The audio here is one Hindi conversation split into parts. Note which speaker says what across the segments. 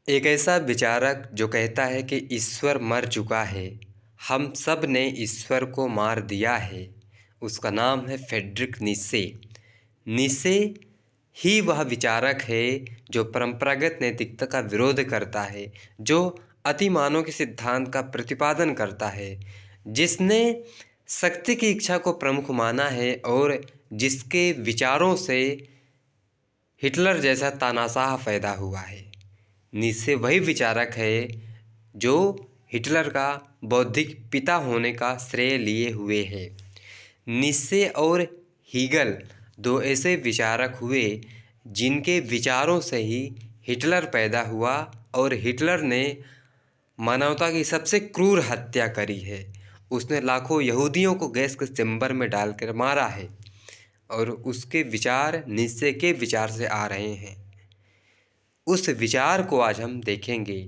Speaker 1: एक ऐसा विचारक जो कहता है कि ईश्वर मर चुका है, हम सब ने ईश्वर को मार दिया है, उसका नाम है फ्रेडरिक नीत्शे। नीत्शे ही वह विचारक है जो परंपरागत नैतिकता का विरोध करता है, जो अतिमानव के सिद्धांत का प्रतिपादन करता है, जिसने शक्ति की इच्छा को प्रमुख माना है और जिसके विचारों से हिटलर जैसा तानाशाह पैदा हुआ है। नीत्शे वही विचारक है जो हिटलर का बौद्धिक पिता होने का श्रेय लिए हुए है। नीत्शे और हीगल दो ऐसे विचारक हुए जिनके विचारों से ही हिटलर पैदा हुआ और हिटलर ने मानवता की सबसे क्रूर हत्या करी है। उसने लाखों यहूदियों को गैस के चेंबर में डालकर मारा है और उसके विचार नीत्शे के विचार से आ रहे हैं। उस विचार को आज हम देखेंगे।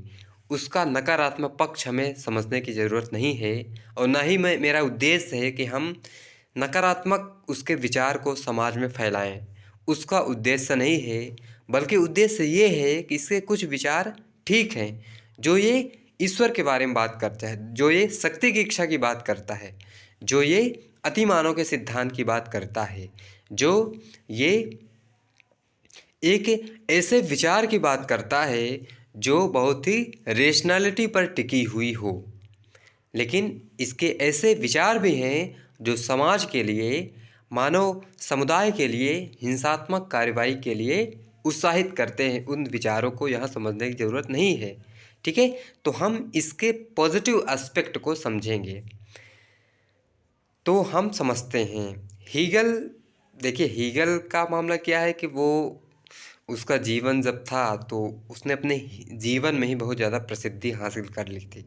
Speaker 1: उसका नकारात्मक पक्ष हमें समझने की ज़रूरत नहीं है और ना ही मेरा उद्देश्य है कि हम नकारात्मक उसके विचार को समाज में फैलाएं। उसका उद्देश्य नहीं है, बल्कि उद्देश्य ये है कि इसके कुछ विचार ठीक हैं, जो ये ईश्वर के बारे में बात करता है, जो ये शक्ति की इच्छा की बात करता है, जो ये अतिमानव के सिद्धांत की बात करता है, जो ये एक ऐसे विचार की बात करता है जो बहुत ही रेशनैलिटी पर टिकी हुई हो। लेकिन इसके ऐसे विचार भी हैं जो समाज के लिए, मानव समुदाय के लिए, हिंसात्मक कार्रवाई के लिए उत्साहित करते हैं। उन विचारों को यहाँ समझने की ज़रूरत नहीं है, ठीक है। तो हम इसके पॉजिटिव एस्पेक्ट को समझेंगे तो हम समझते हैं। हीगल, देखिए हीगल का मामला क्या है कि वो उसका जीवन जब था तो उसने अपने जीवन में ही बहुत ज़्यादा प्रसिद्धि हासिल कर ली थी।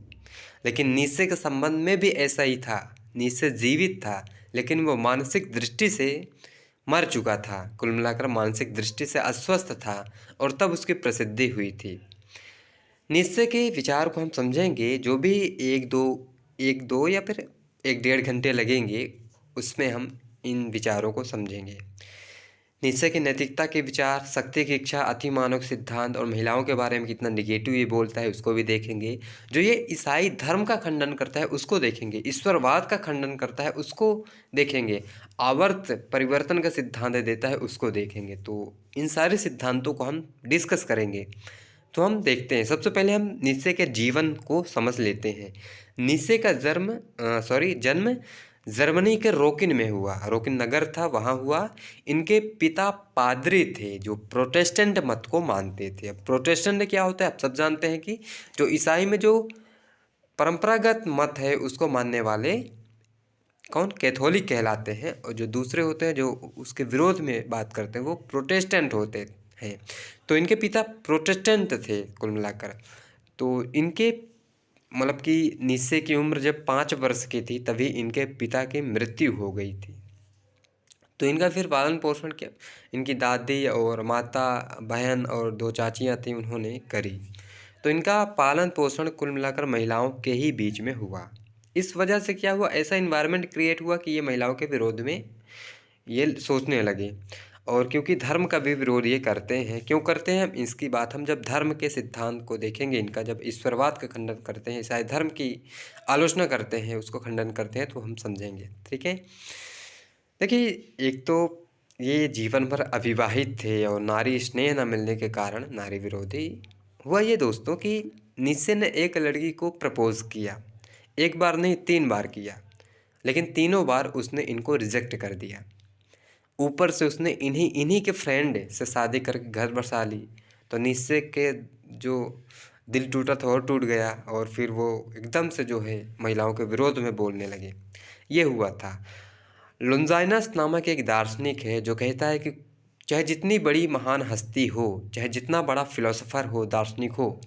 Speaker 1: लेकिन नीत्शे के संबंध में भी ऐसा ही था। नीत्शे जीवित था, लेकिन वो मानसिक दृष्टि से मर चुका था। कुल मिलाकर मानसिक दृष्टि से अस्वस्थ था और तब उसकी प्रसिद्धि हुई थी। नीत्शे के विचार को हम समझेंगे, जो भी एक दो या फिर 1-1.5 घंटे लगेंगे, उसमें हम इन विचारों को समझेंगे। नीत्शे की नैतिकता के विचार, शक्ति की इच्छा, अतिमानव सिद्धांत और महिलाओं के बारे में कितना निगेटिव ये बोलता है उसको भी देखेंगे। जो ये ईसाई धर्म का खंडन करता है उसको देखेंगे, ईश्वरवाद का खंडन करता है उसको देखेंगे, आवर्त परिवर्तन का सिद्धांत देता है उसको देखेंगे। तो इन सारे सिद्धांतों को हम डिस्कस करेंगे। तो हम देखते हैं, सबसे पहले हम नीत्शे के जीवन को समझ लेते हैं। नीत्शे का जन्म जर्मनी के रोकिन में हुआ। रोकिन नगर था, वहाँ हुआ। इनके पिता पादरी थे जो प्रोटेस्टेंट मत को मानते थे। अब प्रोटेस्टेंट क्या होता है आप सब जानते हैं कि जो ईसाई में जो परंपरागत मत है उसको मानने वाले कौन कैथोलिक कहलाते हैं, और जो दूसरे होते हैं जो उसके विरोध में बात करते हैं वो प्रोटेस्टेंट होते हैं। तो इनके पिता प्रोटेस्टेंट थे कुल मिलाकर। तो इनके मतलब कि नीत्शे की उम्र जब 5 वर्ष की थी तभी इनके पिता की मृत्यु हो गई थी। तो इनका फिर पालन पोषण किया इनकी दादी और माता, बहन और 2 चाचियाँ थीं, उन्होंने करी। तो इनका पालन पोषण कुल मिलाकर महिलाओं के ही बीच में हुआ। इस वजह से क्या हुआ, ऐसा इन्वायरमेंट क्रिएट हुआ कि ये महिलाओं के विरोध में ये सोचने लगे। और क्योंकि धर्म का भी विरोध ये करते हैं, क्यों करते हैं इसकी बात हम जब धर्म के सिद्धांत को देखेंगे, इनका जब ईश्वरवाद का खंडन करते हैं, ईसाई धर्म की आलोचना करते हैं, उसको खंडन करते हैं, तो हम समझेंगे, ठीक है। देखिए, एक तो ये जीवन भर अविवाहित थे और नारी स्नेह न मिलने के कारण नारी विरोधी। हुआ ये दोस्तों कि नीत्शे ने एक लड़की को प्रपोज किया, एक बार नहीं 3 बार किया, लेकिन तीनों बार उसने इनको रिजेक्ट कर दिया। ऊपर से उसने इन्हीं के फ्रेंड से शादी करके घर बसा ली। तो नीत्शे के जो दिल टूटा था और टूट गया, और फिर वो एकदम से जो है महिलाओं के विरोध में बोलने लगे। ये हुआ था। लोन्जाइनस नामक एक दार्शनिक है जो कहता है कि चाहे जितनी बड़ी महान हस्ती हो, चाहे जितना बड़ा फिलोसोफर हो, दार्शनिक हो,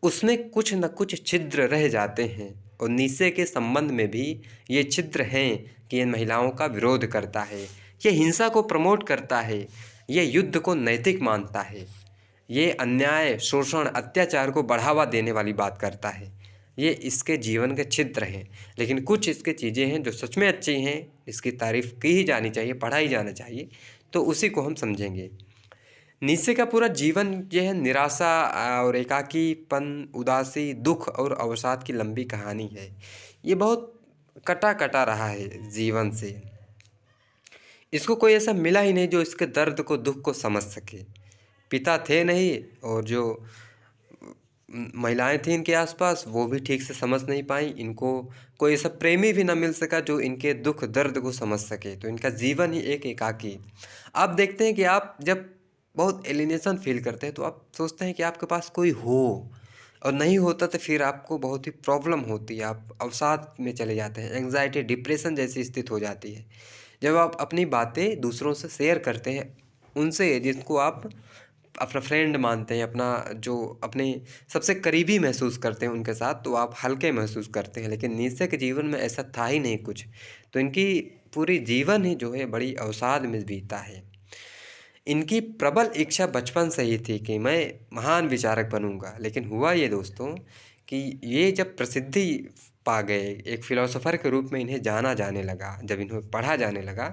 Speaker 1: उसमें कुछ न कुछ छिद्र रह जाते हैं। और नीत्शे के संबंध में भी ये छिद्र हैं कि ये महिलाओं का विरोध करता है, ये हिंसा को प्रमोट करता है, ये युद्ध को नैतिक मानता है, ये अन्याय, शोषण, अत्याचार को बढ़ावा देने वाली बात करता है। ये इसके जीवन के छिद्र हैं। लेकिन कुछ इसके चीज़ें हैं जो सच में अच्छी हैं, इसकी तारीफ़ की ही जानी चाहिए, पढ़ा ही जाना चाहिए। तो उसी को हम समझेंगे। नीत्शे का पूरा जीवन जो है निराशा और एकाकीपन, उदासी, दुख और अवसाद की लंबी कहानी है। ये बहुत कटा-कटा रहा है जीवन से। इसको कोई ऐसा मिला ही नहीं जो इसके दर्द को, दुःख को समझ सके। पिता थे नहीं और जो महिलाएँ थीं इनके आस-पास वो भी ठीक से समझ नहीं पाईं। इनको कोई ऐसा प्रेमी भी ना मिल सका जो इनके दुःख दर्द को समझ सके। तो इनका जीवन ही एक एकाकी। आप देखते हैं कि आप जब बहुत एलिनेशन फ़ील करते हैं तो आप सोचते हैं कि आपके पास कोई हो और नहीं होता तो फिर आपको बहुत ही प्रॉब्लम होती है। आप अवसाद में चले जाते हैं, एंग्ज़ायटी, डिप्रेशन जैसी स्थिति हो जाती है। जब आप अपनी बातें दूसरों से शेयर करते हैं, उनसे जिनको आप अपना फ्रेंड मानते हैं, अपना जो अपने सबसे करीबी महसूस करते हैं उनके साथ, तो आप हल्के महसूस करते हैं। लेकिन नीत्शे के जीवन में ऐसा था ही नहीं कुछ। तो इनकी पूरी जीवन ही जो है बड़ी अवसाद में बीता है। इनकी प्रबल इच्छा बचपन से ही थी कि मैं महान विचारक बनूँगा। लेकिन हुआ ये दोस्तों कि ये जब प्रसिद्धि पा गए, एक फ़िलॉसफ़र के रूप में इन्हें जाना जाने लगा, जब इन्हें पढ़ा जाने लगा,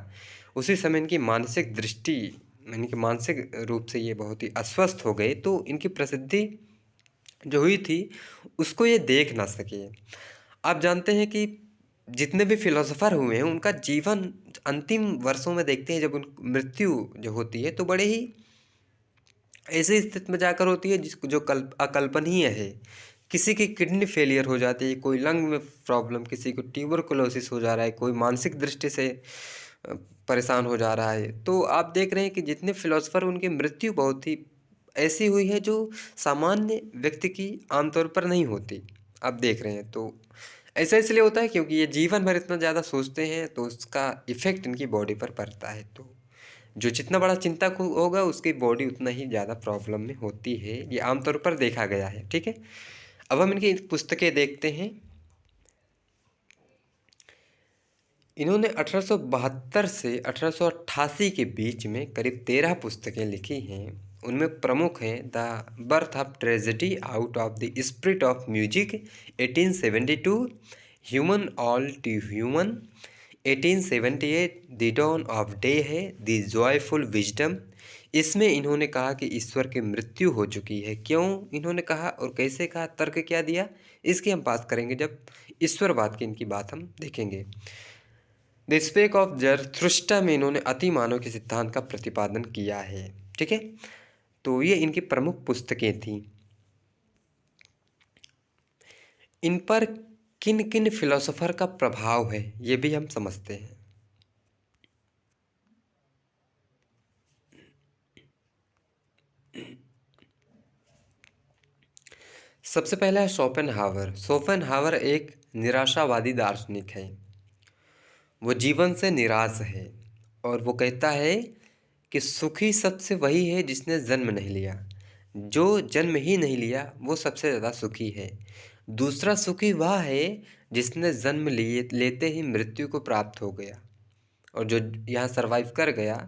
Speaker 1: उसी समय इनकी मानसिक दृष्टि यानी कि मानसिक रूप से ये बहुत ही अस्वस्थ हो गए। तो इनकी प्रसिद्धि जो हुई थी, उसको ये देख ना सके। आप जानते हैं कि जितने भी फ़िलॉसफ़र हुए हैं, उनका जीवन अंतिम वर्षों में देखते हैं जब उन मृत्यु जो होती है, तो बड़े ही ऐसी स्थिति में जाकर होती है जो अकल्पनीय है। किसी की किडनी फेलियर हो जाती है, कोई लंग में प्रॉब्लम, किसी को ट्यूबरकुलोसिस हो जा रहा है, कोई मानसिक दृष्टि से अ, परेशान हो जा रहा है। तो आप देख रहे हैं कि जितने फ़िलॉसफ़र उनकी मृत्यु बहुत ही ऐसी हुई है जो सामान्य व्यक्ति की आमतौर पर नहीं होती। आप देख रहे हैं तो ऐसा इसलिए होता है क्योंकि ये जीवन भर इतना ज़्यादा सोचते हैं तो उसका इफ़ेक्ट इनकी बॉडी पर पड़ता है। तो जो जितना बड़ा चिंतक होगा उसकी बॉडी उतना ही ज़्यादा प्रॉब्लम में होती है। ये आमतौर पर देखा गया है, ठीक है? अब हम इनकी पुस्तकें देखते हैं। इन्होंने 1872 से 1888 के बीच में करीब 13 पुस्तकें लिखी हैं। उनमें प्रमुख हैं the birth of tragedy out of the spirit of music 1872, human all too human 1878, the dawn of day है, द जॉयफुल विजडम। इसमें इन्होंने कहा कि ईश्वर की मृत्यु हो चुकी है। क्यों इन्होंने कहा और कैसे कहा, तर्क क्या दिया, इसकी हम बात करेंगे जब ईश्वरवाद की इनकी बात हम देखेंगे। द स्पेक ऑफ जरथुस्ट्रा में इन्होंने अति मानव के सिद्धांत का प्रतिपादन किया है, ठीक है? तो ये इनकी प्रमुख पुस्तकें थीं। इन पर किन किन फिलोसोफर का प्रभाव है ये भी हम समझते हैं। सबसे पहला है शोपेनहावर। शोपेनहावर एक निराशावादी दार्शनिक है। वो जीवन से निराश है और वो कहता है कि सुखी सबसे वही है जिसने जन्म नहीं लिया। जो जन्म ही नहीं लिया वो सबसे ज़्यादा सुखी है। दूसरा सुखी वह है जिसने जन्म लिए लेते ही मृत्यु को प्राप्त हो गया और जो यहाँ सरवाइव कर गया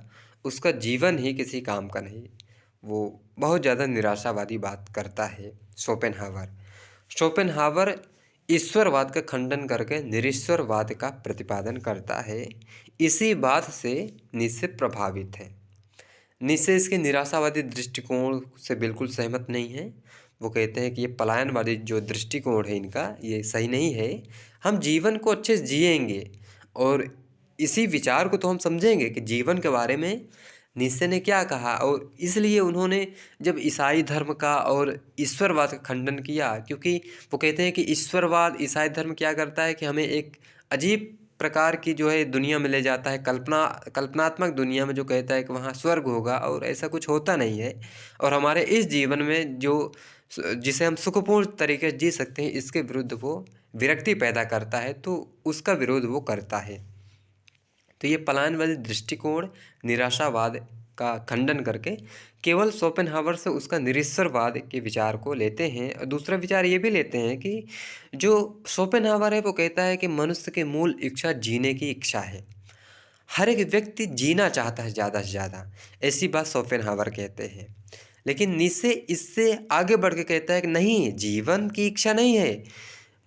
Speaker 1: उसका जीवन ही किसी काम का नहीं। वो बहुत ज़्यादा निराशावादी बात करता है शोपेनहावर। शोपेनहावर ईश्वरवाद का खंडन करके निरीश्वरवाद का प्रतिपादन करता है। इसी बात से नीत्शे प्रभावित है। नीत्शे इसके निराशावादी दृष्टिकोण से बिल्कुल सहमत नहीं है। वो कहते हैं कि ये पलायनवादी जो दृष्टिकोण है इनका ये सही नहीं है। हम जीवन को अच्छे से जिएंगे और इसी विचार को तो हम समझेंगे कि जीवन के बारे में नीत्शे ने क्या कहा। और इसलिए उन्होंने जब ईसाई धर्म का और ईश्वरवाद का खंडन किया, क्योंकि वो कहते हैं कि ईश्वरवाद ईसाई धर्म क्या करता है कि हमें एक अजीब प्रकार की जो है दुनिया में ले जाता है, कल्पनात्मक दुनिया में, जो कहता है कि वहाँ स्वर्ग होगा और ऐसा कुछ होता नहीं है। और हमारे इस जीवन में जो जिसे हम सुखपूर्ण तरीके से जी सकते हैं इसके विरुद्ध वो विरक्ति पैदा करता है, तो उसका विरोध वो करता है। तो ये पलायनवादी दृष्टिकोण निराशावाद का खंडन करके केवल शोपेनहावर से उसका निरीश्वरवाद के विचार को लेते हैं। और दूसरा विचार ये भी लेते हैं कि जो शोपेनहावर है वो कहता है कि मनुष्य की मूल इच्छा जीने की इच्छा है। हर एक व्यक्ति जीना चाहता है ज़्यादा से ज़्यादा, ऐसी बात शोपेनहावर कहते हैं। लेकिन नीत्शे इससे आगे बढ़ के कहता है कि नहीं, जीवन की इच्छा नहीं है,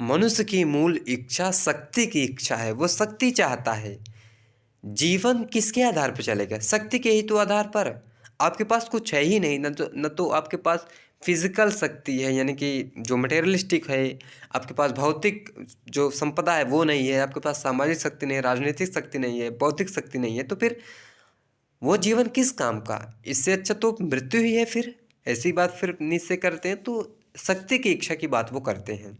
Speaker 1: मनुष्य की मूल इच्छा शक्ति की इच्छा है। वो शक्ति चाहता है। जीवन किसके आधार पर चलेगा? शक्ति के ही तो आधार पर। आपके पास कुछ है ही नहीं, न तो आपके पास फिजिकल शक्ति है, यानी कि जो मटेरियलिस्टिक है, आपके पास भौतिक जो संपदा है वो नहीं है, आपके पास सामाजिक शक्ति नहीं है, राजनीतिक शक्ति नहीं है, बौद्धिक शक्ति नहीं है, तो फिर वो जीवन किस काम का? इससे अच्छा तो मृत्यु ही है फिर। ऐसी बात फिर नीचे करते हैं, तो शक्ति की इच्छा की बात वो करते हैं।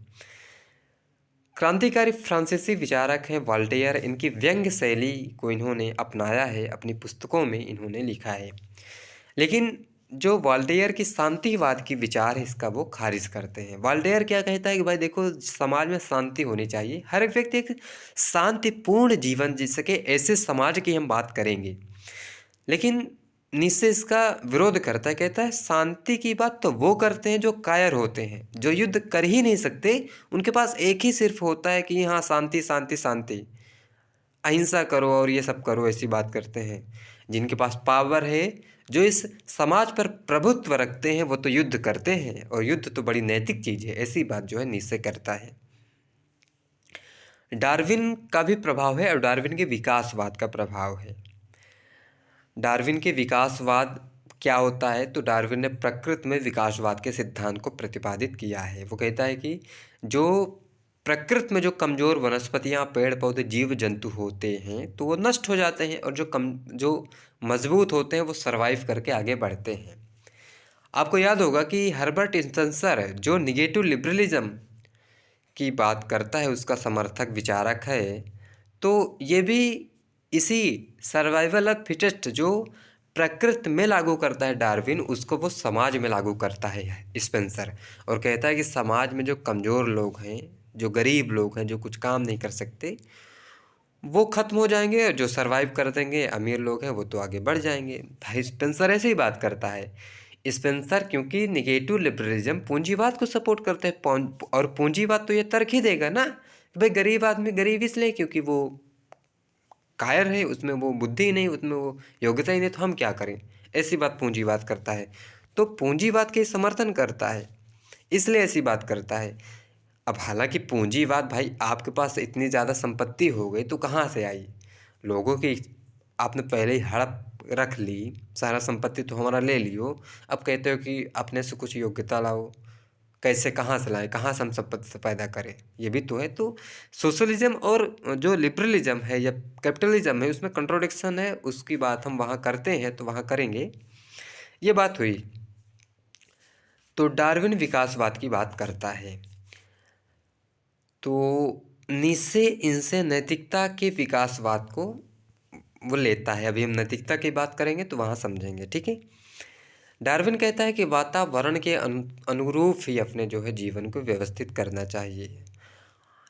Speaker 1: क्रांतिकारी फ्रांसीसी विचारक हैं वॉल्टेयर, इनकी व्यंग्य शैली को इन्होंने अपनाया है, अपनी पुस्तकों में इन्होंने लिखा है। लेकिन जो वॉल्टेयर की शांतिवाद की विचार है इसका वो खारिज करते हैं। वॉल्टेयर क्या कहता है कि भाई देखो, समाज में शांति होनी चाहिए, हर एक व्यक्ति एक शांतिपूर्ण जीवन जी सके, ऐसे समाज की हम बात करेंगे। लेकिन नीत्शे इसका विरोध करता है, कहता है शांति की बात तो वो करते हैं जो कायर होते हैं, जो युद्ध कर ही नहीं सकते, उनके पास एक ही सिर्फ होता है कि हाँ शांति शांति शांति, अहिंसा करो और ये सब करो, ऐसी बात करते हैं। जिनके पास पावर है, जो इस समाज पर प्रभुत्व रखते हैं, वो तो युद्ध करते हैं, और युद्ध तो बड़ी नैतिक चीज़ है, ऐसी बात जो है नीत्शे करता है। डार्विन का भी प्रभाव है और डार्विन के विकासवाद का प्रभाव है। डार्विन के विकासवाद क्या होता है? तो डार्विन ने प्रकृति में विकासवाद के सिद्धांत को प्रतिपादित किया है। वो कहता है कि जो प्रकृति में जो कमज़ोर वनस्पतियाँ, पेड़ पौधे, जीव जंतु होते हैं तो वो नष्ट हो जाते हैं, और जो मजबूत होते हैं वो सरवाइव करके आगे बढ़ते हैं। आपको याद होगा कि हर्बर्ट स्पेंसर जो निगेटिव लिबरलिज्म की बात करता है, उसका समर्थक विचारक है, तो ये भी इसी सर्वाइवल ऑफ फिटेस्ट जो प्रकृति में लागू करता है डार्विन, उसको वो समाज में लागू करता है स्पेंसर, और कहता है कि समाज में जो कमज़ोर लोग हैं, जो गरीब लोग हैं, जो कुछ काम नहीं कर सकते, वो ख़त्म हो जाएंगे, और जो सरवाइव कर देंगे अमीर लोग हैं वो तो आगे बढ़ जाएंगे। भाई स्पेंसर ऐसे ही बात करता है। स्पेंसर क्योंकि निगेटिव लिबरलिज्म पूंजीवाद को सपोर्ट करते हैं, और पूंजीवाद तो ये तर्क ही देगा ना कि भाई गरीब आदमी गरीब इसलिए क्योंकि वो कायर है, उसमें वो बुद्धि नहीं, उसमें वो योग्यता ही नहीं, तो हम क्या करें, ऐसी बात पूंजीवाद करता है। तो पूंजीवाद के समर्थन करता है, इसलिए ऐसी बात करता है। अब हालांकि पूंजीवाद, भाई आपके पास इतनी ज़्यादा संपत्ति हो गई तो कहाँ से आई? लोगों की आपने पहले ही हड़प रख ली, सारा संपत्ति तो हमारा ले लियो, अब कहते हो कि अपने से कुछ योग्यता लाओ, कैसे, कहाँ से लाएं, कहाँ से हम संपत्ति से पैदा करें? ये भी तो है। तो सोशलिज्म और जो लिबरलिज्म है या कैपिटलिज्म है, उसमें कंट्रोडिक्शन है, उसकी बात हम वहाँ करते हैं तो वहाँ करेंगे। ये बात हुई। तो डार्विन विकासवाद की बात करता है, तो नीत्शे इनसे नैतिकता के विकासवाद को वो लेता है। अभी हम नैतिकता की बात करेंगे तो वहाँ समझेंगे, ठीक है। डार्विन कहता है कि वातावरण के अनुरूप ही अपने जो है जीवन को व्यवस्थित करना चाहिए,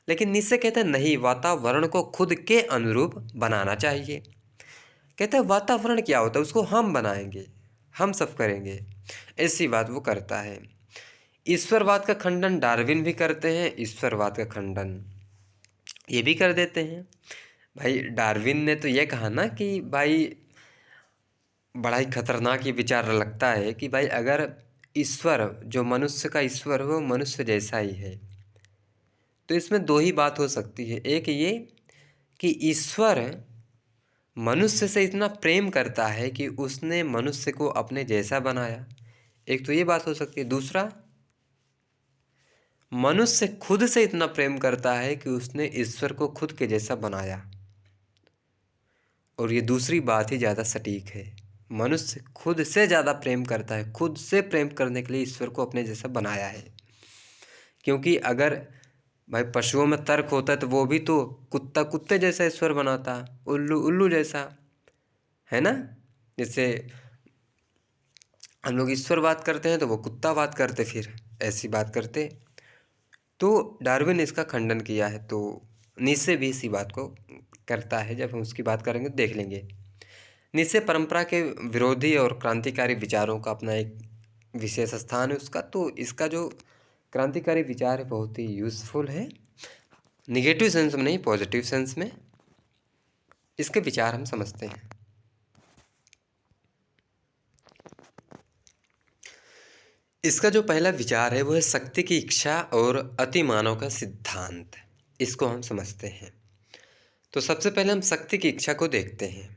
Speaker 1: लेकिन नीत्शे कहता है नहीं, वातावरण को खुद के अनुरूप बनाना चाहिए। कहता है वातावरण क्या होता है, उसको हम बनाएंगे, हम सब करेंगे, ऐसी बात वो करता है। ईश्वरवाद का खंडन डार्विन भी करते हैं, ईश्वरवाद का खंडन ये भी कर देते हैं। भाई डार्विन ने तो ये कहा ना कि भाई बड़ा ही खतरनाक ये विचार लगता है कि भाई अगर ईश्वर, जो मनुष्य का ईश्वर है वो मनुष्य जैसा ही है, तो इसमें दो ही बात हो सकती है। एक ये कि ईश्वर मनुष्य से इतना प्रेम करता है कि उसने मनुष्य को अपने जैसा बनाया, एक तो ये बात हो सकती है। दूसरा, मनुष्य खुद से इतना प्रेम करता है कि उसने ईश्वर को खुद के जैसा बनाया, और ये दूसरी बात ही ज़्यादा सटीक है। मनुष्य खुद से ज़्यादा प्रेम करता है, खुद से प्रेम करने के लिए ईश्वर को अपने जैसा बनाया है। क्योंकि अगर भाई पशुओं में तर्क होता है तो वो भी तो कुत्ता कुत्ते जैसा ईश्वर बनाता, उल्लू उल्लू जैसा, है ना। जैसे हम लोग ईश्वरवाद करते हैं तो वो कुत्तावाद करते, फिर ऐसी बात करते। तो डार्विन ने इसका खंडन किया है, तो नीत्शे भी इसी बात को करता है। जब हम उसकी बात करेंगे तो देख लेंगे। नीत्शे परंपरा के विरोधी और क्रांतिकारी विचारों का अपना एक विशेष स्थान है उसका। तो इसका जो क्रांतिकारी विचार है बहुत ही यूज़फुल है, निगेटिव सेंस में नहीं, पॉजिटिव सेंस में इसके विचार हम समझते हैं। इसका जो पहला विचार है वो है शक्ति की इच्छा और अतिमानव का सिद्धांत, इसको हम समझते हैं। तो सबसे पहले हम शक्ति की इच्छा को देखते हैं।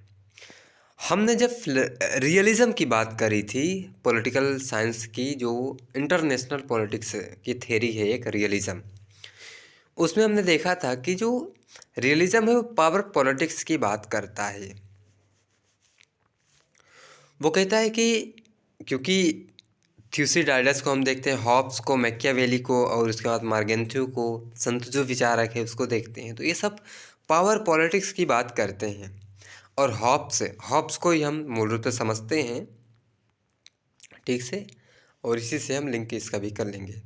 Speaker 1: हमने जब रियलिज़म की बात करी थी, पॉलिटिकल साइंस की जो इंटरनेशनल पॉलिटिक्स की थ्योरी है एक रियलिज़म, उसमें हमने देखा था कि जो रियलिज़म है वो पावर पॉलिटिक्स की बात करता है। वो कहता है कि क्योंकि थ्यूसिडाइडस को हम देखते हैं, हॉब्स को, मैकियावेली को और उसके बाद मार्गेंथ्यू को, संत जो विचारक है उसको देखते हैं, तो ये सब पावर पॉलिटिक्स की बात करते हैं। और हॉब्स को ही हम मूल रूप से समझते हैं ठीक से, और इसी से हम लिंक इसका भी कर लेंगे।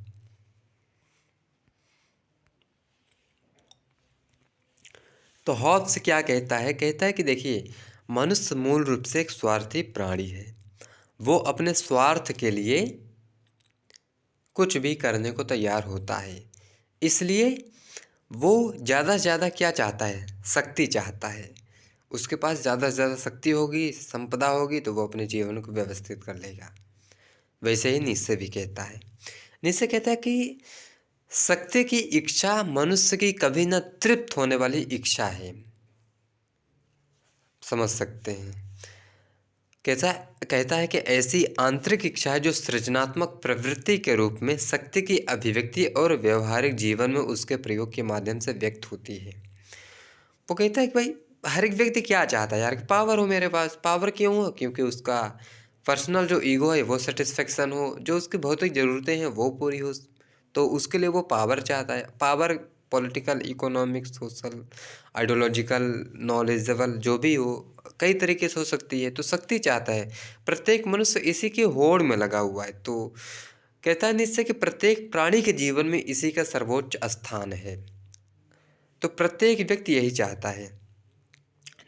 Speaker 1: तो हॉब्स क्या कहता है? कहता है कि देखिए, मनुष्य मूल रूप से एक स्वार्थी प्राणी है। वो अपने स्वार्थ के लिए कुछ भी करने को तैयार होता है। इसलिए वो ज़्यादा से ज़्यादा क्या चाहता है? शक्ति चाहता है। उसके पास ज़्यादा से ज़्यादा शक्ति होगी, संपदा होगी, तो वो अपने जीवन को व्यवस्थित कर लेगा। वैसे ही नीत्शे भी कहता है। नीत्शे कहता है कि शक्ति की इच्छा मनुष्य की कभी न तृप्त होने वाली इच्छा है। समझ सकते हैं। कहता है कि ऐसी आंतरिक इच्छा है जो सृजनात्मक प्रवृत्ति के रूप में शक्ति की अभिव्यक्ति और व्यवहारिक जीवन में उसके प्रयोग के माध्यम से व्यक्त होती है। वो कहता है कि भाई, हर एक व्यक्ति क्या चाहता है यार, कि पावर हो मेरे पास। पावर क्यों हो? क्योंकि उसका पर्सनल जो ईगो है वो सेटिस्फेक्शन हो, जो उसकी भौतिक ज़रूरतें हैं वो पूरी हो, तो उसके लिए वो पावर चाहता है। Power political, economic, social, ideological, knowledgeable जो भी हो, कई तरीके से हो सकती है। तो शक्ति चाहता है। प्रत्येक मनुष्य इसी की होड़ में लगा हुआ है। तो कहता है निश्चय कि प्रत्येक प्राणी के जीवन में इसी का सर्वोच्च स्थान है। तो प्रत्येक व्यक्ति यही चाहता है।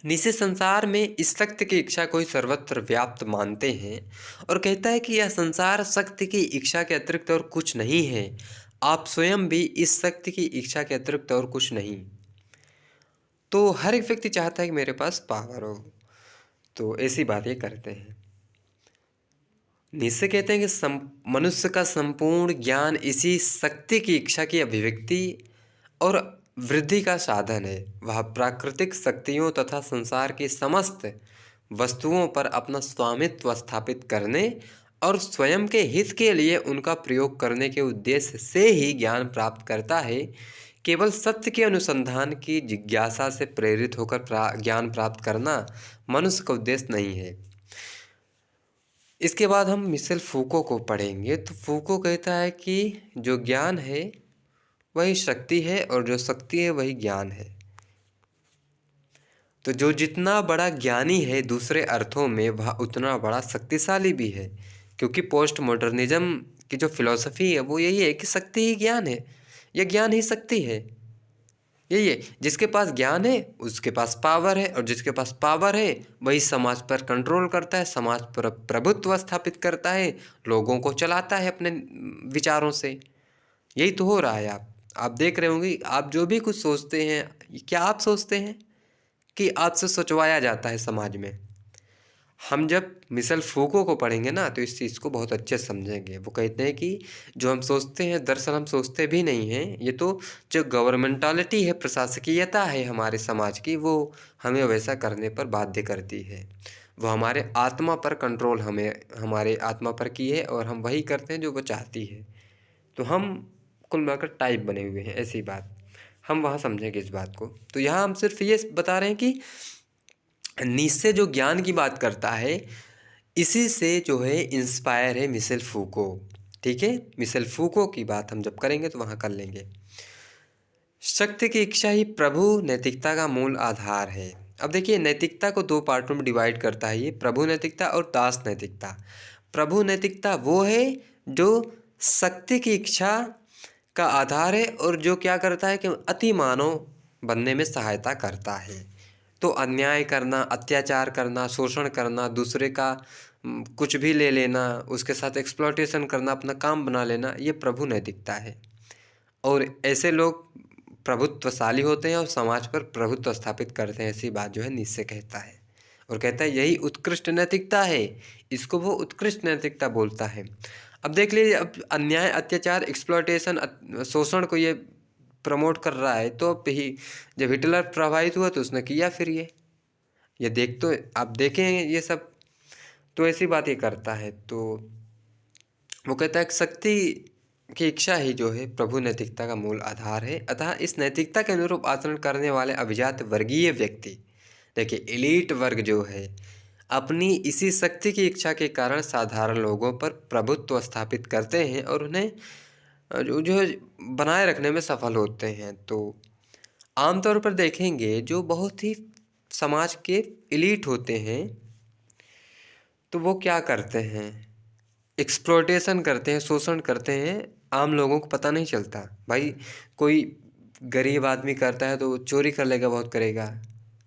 Speaker 1: निश्चय संसार में इस शक्ति की इच्छा को ही सर्वत्र व्याप्त मानते हैं और कहता है कि यह संसार शक्ति की इच्छा के अतिरिक्त और कुछ नहीं है। आप स्वयं भी इस शक्ति की इच्छा के अतिरिक्त और कुछ नहीं। तो हर एक व्यक्ति चाहता है कि मेरे पास पावर हो। तो ऐसी बातें करते हैं। निश्चय कहते हैं कि मनुष्य का संपूर्ण ज्ञान इसी शक्ति की इच्छा की अभिव्यक्ति और वृद्धि का साधन है। वह प्राकृतिक शक्तियों तथा संसार की समस्त वस्तुओं पर अपना स्वामित्व स्थापित करने और स्वयं के हित के लिए उनका प्रयोग करने के उद्देश्य से ही ज्ञान प्राप्त करता है। केवल सत्य के अनुसंधान की जिज्ञासा से प्रेरित होकर ज्ञान प्राप्त करना मनुष्य का उद्देश्य नहीं है। इसके बाद हम मिशेल फूको को पढ़ेंगे। तो फूको कहता है कि जो ज्ञान है वही शक्ति है और जो शक्ति है वही ज्ञान है। तो जो जितना बड़ा ज्ञानी है दूसरे अर्थों में, वह उतना बड़ा शक्तिशाली भी है। क्योंकि पोस्ट मॉडर्निज्म की जो फिलॉसफी है वो यही है कि शक्ति ही ज्ञान है, या ज्ञान ही शक्ति है। यही है, जिसके पास ज्ञान है उसके पास पावर है, और जिसके पास पावर है वही समाज पर कंट्रोल करता है, समाज पर प्रभुत्व स्थापित करता है, लोगों को चलाता है अपने विचारों से। यही तो हो रहा है। आप देख रहे होंगे। आप जो भी कुछ सोचते हैं, क्या आप सोचते हैं कि आपसे सोचवाया जाता है समाज में? हम जब मिशेल फूको को पढ़ेंगे ना तो इस चीज़ को बहुत अच्छे से समझेंगे। वो कहते हैं कि जो हम सोचते हैं दरअसल हम सोचते भी नहीं हैं। ये तो जो गवर्नमेंटालिटी है, प्रशासकीयता है हमारे समाज की, वो हमें वैसा करने पर बाध्य करती है। वो हमारे आत्मा पर कंट्रोल हमारे आत्मा पर की है, और हम वही करते हैं जो वो चाहती है। तो हम कुल मिलाकर टाइप बने हुए हैं, ऐसी बात हम वहाँ समझेंगे इस बात को। तो यहाँ हम सिर्फ ये बता रहे हैं कि नीत्शे जो ज्ञान की बात करता है, इसी से जो है इंस्पायर है मिशेल फूको। ठीक है, मिशेल फूको की बात हम जब करेंगे तो वहाँ कर लेंगे। शक्ति की इच्छा ही प्रभु नैतिकता का मूल आधार है। अब देखिए, नैतिकता को दो पार्टों में डिवाइड करता है ये, प्रभु नैतिकता और दास नैतिकता। प्रभु नैतिकता वो है जो शक्ति की इच्छा का आधार है और जो क्या करता है कि अति मानव बनने में सहायता करता है। तो अन्याय करना, अत्याचार करना, शोषण करना, दूसरे का कुछ भी ले लेना, उसके साथ एक्सप्लॉयटेशन करना, अपना काम बना लेना, ये प्रभु नैतिकता है। और ऐसे लोग प्रभुत्वशाली होते हैं और समाज पर प्रभुत्व स्थापित करते हैं। ऐसी बात जो है नीत्शे कहता है, और कहता है यही उत्कृष्ट नैतिकता है। इसको वो उत्कृष्ट नैतिकता बोलता है। अब देख लीजिए, अब अन्याय, अत्याचार, एक्सप्लॉयटेशन, शोषण को ये प्रमोट कर रहा है, तो अब ही जब हिटलर प्रभावित हुआ तो उसने किया फिर ये। ये देख तो आप देखें ये सब, तो ऐसी बात ये करता है। तो वो कहता है कि शक्ति की इच्छा ही जो है प्रभु नैतिकता का मूल आधार है। अतः इस नैतिकता के अनुरूप आचरण करने वाले अभिजात वर्गीय व्यक्ति, देखिए एलीट वर्ग जो है, अपनी इसी शक्ति की इच्छा के कारण साधारण लोगों पर प्रभुत्व स्थापित करते हैं और उन्हें जो है बनाए रखने में सफल होते हैं। तो आमतौर पर देखेंगे जो बहुत ही समाज के एलीट होते हैं, तो वो क्या करते हैं, एक्सप्लॉयटेशन करते हैं, शोषण करते हैं। आम लोगों को पता नहीं चलता। भाई कोई गरीब आदमी करता है तो वो चोरी कर लेगा, बहुत करेगा,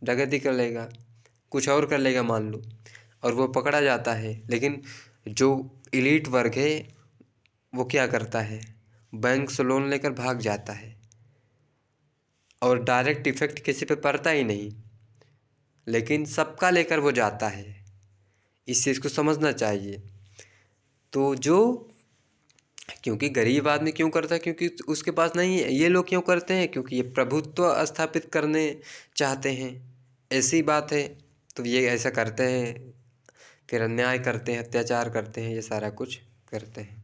Speaker 1: डकैती कर लेगा, कुछ और कर लेगा मान लो, और वो पकड़ा जाता है। लेकिन जो एलीट वर्ग है वो क्या करता है, बैंक से लोन लेकर भाग जाता है और डायरेक्ट इफेक्ट किसी पे पड़ता ही नहीं, लेकिन सबका लेकर वो जाता है। इस चीज़ को समझना चाहिए। तो जो क्योंकि गरीब आदमी क्यों करता है, क्योंकि उसके पास नहीं है। ये लोग क्यों करते हैं, क्योंकि ये प्रभुत्व स्थापित करने चाहते हैं, ऐसी बात है। तो ये ऐसा करते हैं, फिर अन्याय करते हैं, अत्याचार करते हैं, ये सारा कुछ करते हैं।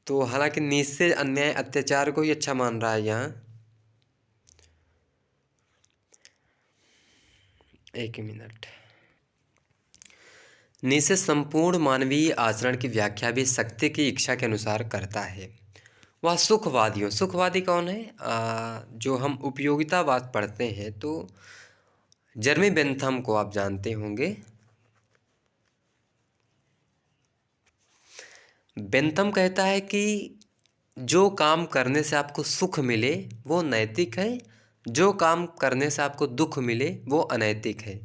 Speaker 1: तो हालांकि नीचे अन्याय अत्याचार को ही अच्छा मान रहा है यहाँ। एक मिनट। नीचे संपूर्ण मानवीय आचरण की व्याख्या भी शक्ति की इच्छा के अनुसार करता है। वह सुखवादियों, सुखवादी कौन है, जो हम उपयोगितावाद पढ़ते हैं तो जर्मी बेंथम को आप जानते होंगे। बेंथम कहता है कि जो काम करने से आपको सुख मिले वो नैतिक है, जो काम करने से आपको दुख मिले वो अनैतिक है।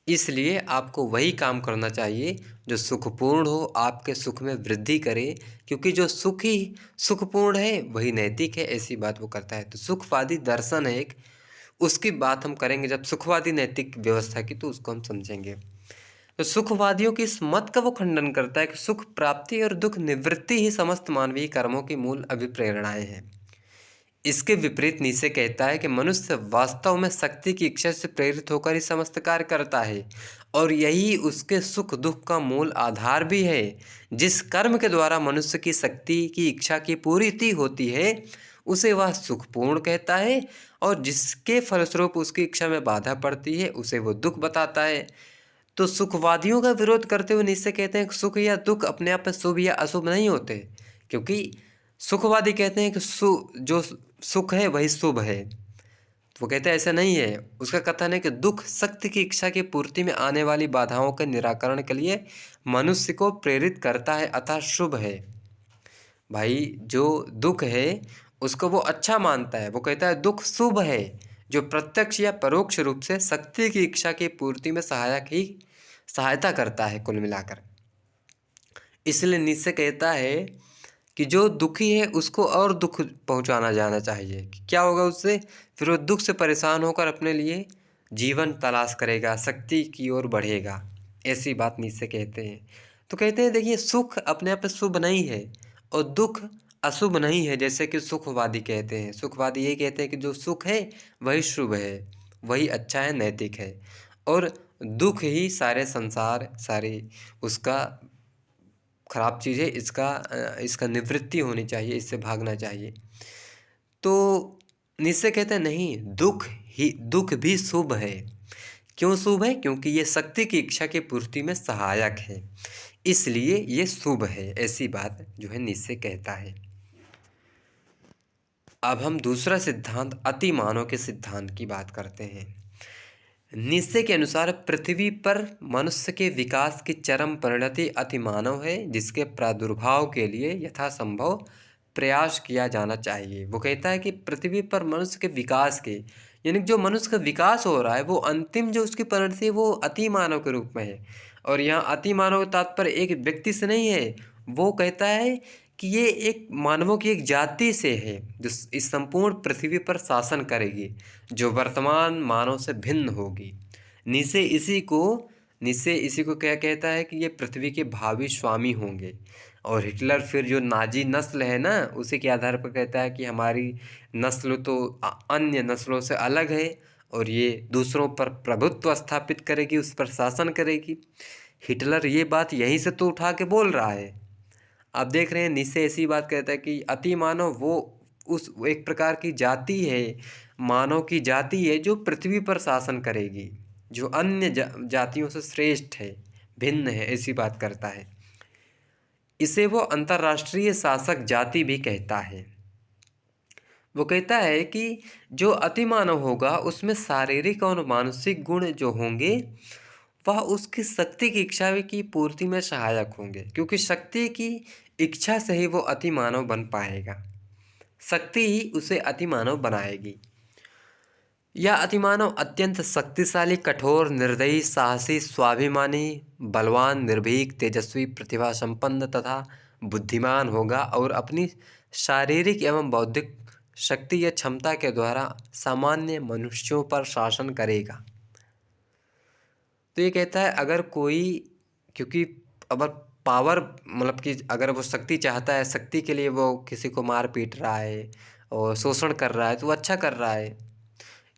Speaker 1: इसलिए आपको वही काम करना चाहिए जो सुखपूर्ण हो, आपके सुख में वृद्धि करे, क्योंकि जो सुख ही सुखपूर्ण है वही नैतिक है। ऐसी बात वो करता है। तो सुखवादी दर्शन है एक, उसकी बात हम करेंगे जब सुखवादी नैतिक व्यवस्था की, तो उसको हम समझेंगे। तो सुखवादियों की इस मत का वो खंडन करता है कि सुख प्राप्ति और दुख निवृत्ति ही समस्त मानवीय कर्मों की मूल अभिप्रेरणाएं हैं। इसके विपरीत नीचे कहता है कि मनुष्य वास्तव में शक्ति की इच्छा से प्रेरित होकर ही समस्त कार्य करता है और यही उसके सुख दुख का मूल आधार भी है। जिस कर्म के द्वारा मनुष्य की शक्ति की इच्छा की पूर्ति होती है उसे वह सुखपूर्ण कहता है, और जिसके फलस्वरूप उसकी इच्छा में बाधा पड़ती है उसे वो दुख बताता है। तो सुखवादियों का विरोध करते हुए नीचे कहते हैं कि सुख या दुख अपने आप में शुभ या अशुभ नहीं होते, क्योंकि सुखवादी कहते हैं कि जो सुख है वही शुभ है। तो वो कहते हैं ऐसा नहीं है। उसका कथन है कि दुख शक्ति की इच्छा की पूर्ति में आने वाली बाधाओं के निराकरण के लिए मनुष्य को प्रेरित करता है, अतः शुभ है। भाई जो दुख है उसको वो अच्छा मानता है। वो कहता है दुख शुभ है, जो प्रत्यक्ष या परोक्ष रूप से शक्ति की इच्छा की पूर्ति में सहायता करता है कुल मिलाकर। इसलिए नीत्शे कहता है कि जो दुखी है उसको और दुख पहुंचाना जाना चाहिए। क्या होगा उससे, फिर वो दुख से परेशान होकर अपने लिए जीवन तलाश करेगा, शक्ति की ओर बढ़ेगा। ऐसी बात नीत्शे कहते हैं। तो कहते हैं देखिए सुख अपने आप में शुभ नहीं है और दुख अशुभ नहीं है, जैसे कि सुखवादी कहते हैं। सुखवादी ये कहते हैं कि जो सुख है वही शुभ है, वही अच्छा है, नैतिक है, और दुख ही सारे संसार सारी उसका खराब चीज़ है, इसका निवृत्ति होनी चाहिए, इससे भागना चाहिए। तो निश्चय कहते हैं नहीं, दुख भी शुभ है। क्यों शुभ है, क्योंकि ये शक्ति की इच्छा की पूर्ति में सहायक है, इसलिए ये शुभ है। ऐसी बात जो है निश्चय कहता है। अब हम दूसरा सिद्धांत अति मानव के सिद्धांत की बात करते हैं। निश्चय के अनुसार पृथ्वी पर मनुष्य के विकास की चरम परिणति अति मानव है, जिसके प्रादुर्भाव के लिए यथासंभव प्रयास किया जाना चाहिए। वो कहता है कि पृथ्वी पर मनुष्य के विकास के, यानी जो मनुष्य का विकास हो रहा है वो अंतिम जो उसकी परिणति है वो अति मानव के रूप में है। और यहाँ अति मानव तात्पर्य एक व्यक्ति से नहीं है, वो कहता है कि ये एक मानवों की एक जाति से है जो इस संपूर्ण पृथ्वी पर शासन करेगी, जो वर्तमान मानव से भिन्न होगी। नीचे इसी को क्या कहता है कि ये पृथ्वी के भावी स्वामी होंगे। और हिटलर फिर जो नाजी नस्ल है ना, उसी के आधार पर कहता है कि हमारी नस्ल तो अन्य नस्लों से अलग है और ये दूसरों पर प्रभुत्व स्थापित करेगी, उस पर शासन करेगी। हिटलर ये बात यहीं से तो उठा के बोल रहा है। आप देख रहे हैं नीचे ऐसी बात कहता है कि अति मानव वो उस एक प्रकार की जाति है, मानव की जाति है जो पृथ्वी पर शासन करेगी, जो अन्य जातियों से श्रेष्ठ है, भिन्न है, ऐसी बात करता है। इसे वो अंतर्राष्ट्रीय शासक जाति भी कहता है। वो कहता है कि जो अति मानव होगा उसमें शारीरिक और मानसिक गुण जो होंगे वह उसकी शक्ति की इच्छा की पूर्ति में सहायक होंगे, क्योंकि शक्ति की इच्छा से ही वो अति मानव बन पाएगा। शक्ति ही उसे अति मानव बनाएगी। यह अतिमानव अत्यंत शक्तिशाली, कठोर, निर्दयी, साहसी, स्वाभिमानी, बलवान, निर्भीक, तेजस्वी, प्रतिभा संपन्न तथा बुद्धिमान होगा और अपनी शारीरिक एवं बौद्धिक शक्ति या क्षमता के द्वारा सामान्य मनुष्यों पर शासन करेगा। तो ये कहता है अगर कोई, क्योंकि अगर पावर मतलब कि अगर वो शक्ति चाहता है, शक्ति के लिए वो किसी को मार पीट रहा है और शोषण कर रहा है, तो वो अच्छा कर रहा है।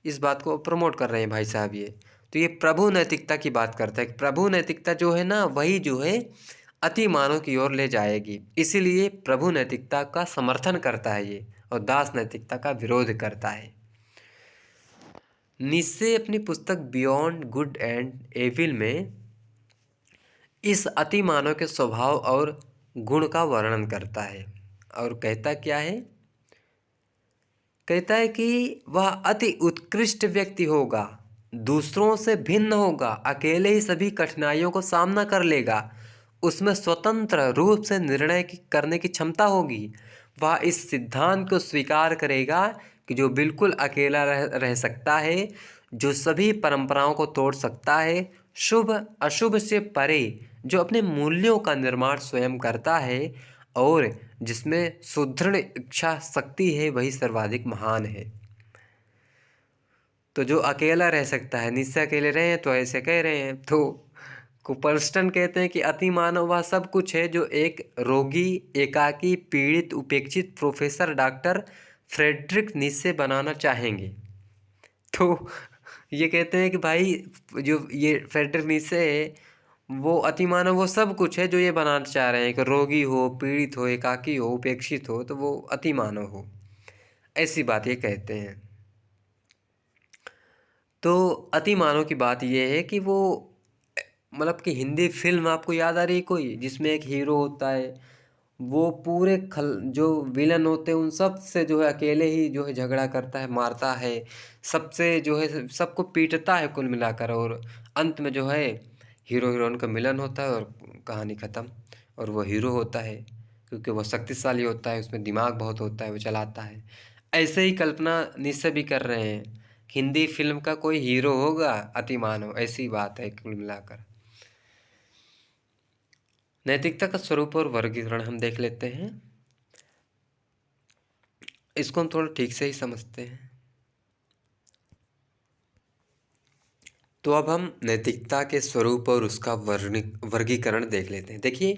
Speaker 1: इस बात को प्रमोट कर रहे हैं भाई साहब ये। तो ये प्रभु नैतिकता की बात करता है कि प्रभु नैतिकता जो है ना, वही जो है अति मानव की ओर ले जाएगी। इसीलिए प्रभु नैतिकता का समर्थन करता है ये, और दास नैतिकता का विरोध करता है। नीत्शे अपनी पुस्तक बियॉन्ड गुड एंड एविल में इस अति मानव के स्वभाव और गुण का वर्णन करता है और कहता क्या है, कहता है कि वह अति उत्कृष्ट व्यक्ति होगा, दूसरों से भिन्न होगा, अकेले ही सभी कठिनाइयों को सामना कर लेगा, उसमें स्वतंत्र रूप से निर्णय करने की क्षमता होगी। वह इस सिद्धांत को स्वीकार करेगा कि जो बिल्कुल अकेला रह सकता है, जो सभी परंपराओं को तोड़ सकता है, शुभ अशुभ से परे, जो अपने मूल्यों का निर्माण स्वयं करता है और जिसमें सुदृढ़ इच्छा शक्ति है, वही सर्वाधिक महान है। तो जो अकेला रह सकता है, नीत्शे अकेले रहे हैं तो ऐसे कह रहे हैं। तो कुपर्स्टन कहते हैं कि अति मानव वह सब कुछ है जो एक रोगी, एकाकी, पीड़ित, उपेक्षित प्रोफेसर डॉक्टर फ्रेडरिक नीत्शे बनाना चाहेंगे। तो ये कहते हैं कि भाई जो ये फ्रेडरिक नीत्शे है, वो अति मानव वो सब कुछ है जो ये बनाना चाह रहे हैं कि रोगी हो, पीड़ित हो, एकाकी हो, उपेक्षित हो, तो वो अति मानव हो, ऐसी बात ये कहते हैं। तो अति मानव की बात ये है कि वो मतलब कि हिंदी फिल्म आपको याद आ रही है कोई, जिसमें एक हीरो होता है, वो पूरे जो विलन होते हैं उन सब से जो है अकेले ही जो है झगड़ा करता है, मारता है, सबसे जो है सबको पीटता है कुल मिलाकर, और अंत में जो है हीरो हीरोइन का मिलन होता है और कहानी ख़त्म। और वो हीरो होता है क्योंकि वो शक्तिशाली होता है, उसमें दिमाग बहुत होता है, वो चलाता है। ऐसे ही कल्पना निश्चय भी कर रहे हैं, हिंदी फिल्म का कोई हीरो होगा अति मानव, ऐसी बात है कुल मिलाकर। नैतिकता का स्वरूप और वर्गीकरण हम देख लेते हैं, इसको हम थोड़ा ठीक से ही समझते हैं। तो अब हम नैतिकता के स्वरूप और उसका वर्गीकरण देख लेते हैं। देखिए,